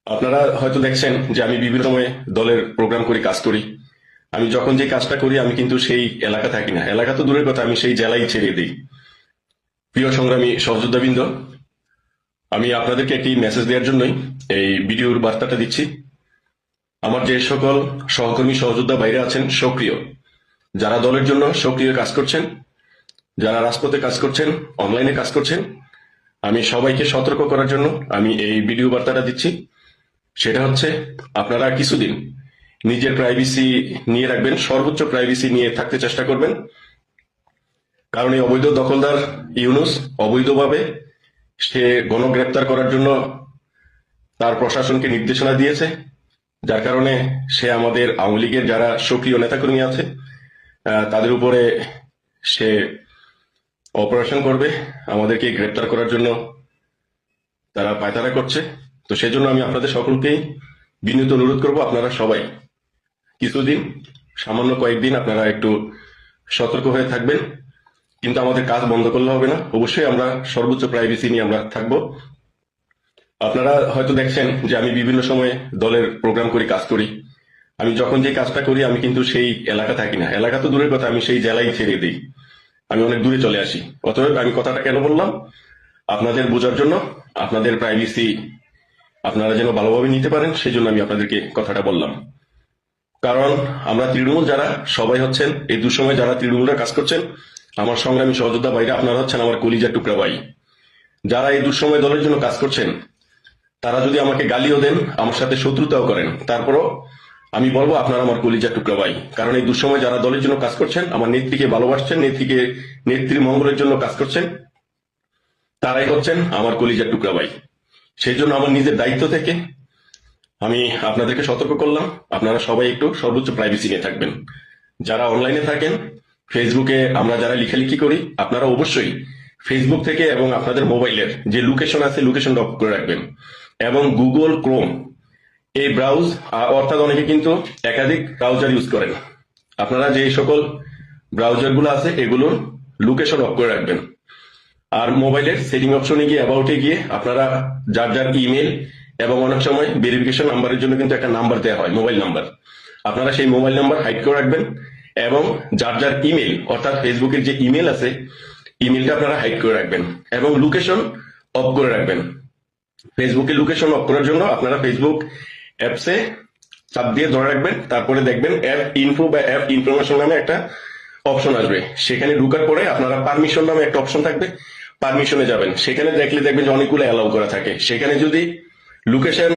আপনারা হয়তো দেখছেন যে আমি বিভিন্ন সময় দলের প্রোগ্রাম করি, কাজ করি। আমি যখন যে কাজটা করি আমি কিন্তু সেই এলাকা থাকি না, এলাকা তো দূরের কথা, আমি সেই জেলায় ছেড়ে দিই। প্রিয় সংগ্রামী সহযোদ্ধাবৃন্দ, আমি আপনাদেরকে একটি মেসেজ দেওয়ার জন্যই এই ভিডিওর বার্তাটা দিচ্ছি। আমার যে সকল সহকর্মী সহযোদ্ধা বাইরে আছেন সক্রিয়, যারা দলের জন্য সক্রিয় কাজ করছেন, যারা রাজপথে কাজ করছেন, অনলাইনে কাজ করছেন, আমি সবাইকে সতর্ক করার জন্য আমি এই ভিডিও বার্তাটা দিচ্ছি। সেটা হচ্ছে, আপনারা কিছুদিন নিজের প্রাইভেসি নিয়ে রাখবেন, সর্বোচ্চ প্রাইভেসি নিয়ে থাকতে চেষ্টা করবেন। কারণ এই অবৈধ দখলদার ইউনূস অবৈধভাবে সে গণগ্রেপ্তার করার জন্য তার প্রশাসনকে নির্দেশনা দিয়েছে, যার কারণে সে আমাদের আওয়ামী লীগের যারা সক্রিয় নেতাকর্মী আছে তাদের উপরে সে অপারেশন করবে, আমাদেরকে গ্রেপ্তার করার জন্য তারা পায়তারা করছে। তো সেজন্য আমি আপনাদের সকলকেই বিনীত অনুরোধ করব, আপনারা সবাই কিছুদিন, সামান্য কয়েকদিন আপনারা একটু সতর্ক হয়ে থাকবেন। কিন্তু আমাদের কাজ বন্ধ করলে হবে না, অবশ্যই আমরা সর্বোচ্চ প্রাইভেসি নিয়ে আমরা থাকবো। আপনারা হয়তো দেখছেন যে আমি বিভিন্ন সময়ে দলের প্রোগ্রাম করি, কাজ করি। আমি যখন যে কাজটা করি আমি কিন্তু সেই এলাকা থাকি না, এলাকা তো দূরের কথা, আমি সেই জেলায় ছেড়ে দিই। আমি অনেক দূরে চলে আসি। অতএব আমি কথাটা কেন বললাম, আপনাদের বোঝার জন্য, আপনাদের প্রাইভেসি আপনারা যেন ভালোভাবে নিতে পারেন, সেই জন্য আমি আপনাদেরকে কথাটা বললাম। কারণ আমরা তৃণমূল যারা সবাই হচ্ছেন, এই দুঃসময় যারা তৃণমূলের কাজ করছেন, আমার সংগ্রামী সহযোদ্ধা ভাইরা, আপনারা হচ্ছেন আমার কলিজার টুকরা ভাই। যারা এই দুঃসময় দলের জন্য কাজ করছেন, তারা যদি আমাকে গালিও দেন, আমার সাথে শত্রুতাও করেন, তারপরও আমি বলবো আপনারা আমার কলিজার টুকরা ভাই। কারণ এই দুঃসময় যারা দলের জন্য কাজ করছেন, আমার নেত্রীকে ভালোবাসছেন, নেত্রীর মঙ্গলের জন্য কাজ করছেন, তারাই হচ্ছেন আমার কলিজার টুকরা ভাই। সেই জন্য আমার নিজের দায়িত্ব থেকে আমি আপনাদেরকে সতর্ক করলাম, আপনারা সবাই একটু সর্বোচ্চ প্রাইভেসি নিয়ে থাকবেন। যারা অনলাইনে থাকেন, ফেসবুকে আমরা যারা লেখালেখি করি, আপনারা অবশ্যই ফেসবুক থেকে এবং আপনাদের মোবাইলের যে লোকেশন আছে লোকেশনটা অফ করে রাখবেন। এবং গুগল ক্রোম এই ব্রাউজ, অর্থাৎ অনেকে কিন্তু একাধিক ব্রাউজার ইউজ করেন, আপনারা যে সকল ব্রাউজারগুলো আছে এগুলোর লোকেশন অফ করে রাখবেন। আর মোবাইলের সেটিং অপশনে গিয়ে অ্যাবাউটে গিয়ে আপনারা যার যার ইমেল এবং অনেক সময় ভেরিফিকেশন নাম্বারের জন্য কিন্তু একটা নাম্বার দেওয়া হয়, মোবাইল নাম্বার, আপনারা সেই মোবাইল নাম্বার হাইড করে রাখবেন। এবং যার যার ইমেল, অর্থাৎ ফেসবুকের যে ইমেল আছে ইমেলটা আপনারা হাইড করে রাখবেন এবং লোকেশন অফ করে রাখবেন। ফেসবুকের লোকেশন অফ করার জন্য আপনারা ফেসবুক অ্যাপসে চাপ দিয়ে ধরে রাখবেন, তারপরে দেখবেন অ্যাপ ইনফো বা অ্যাপ ইনফরমেশন নামে একটা অপশন আসবে। সেখানে ঢুকার পরে আপনারা পারমিশন নামে একটা অপশন থাকবে, পারমিশনে যাবেন। সেখানে দেখলে দেখবেন যে অনেকগুলো অ্যালাউ করা থাকে। সেখানে যদি লোকেশন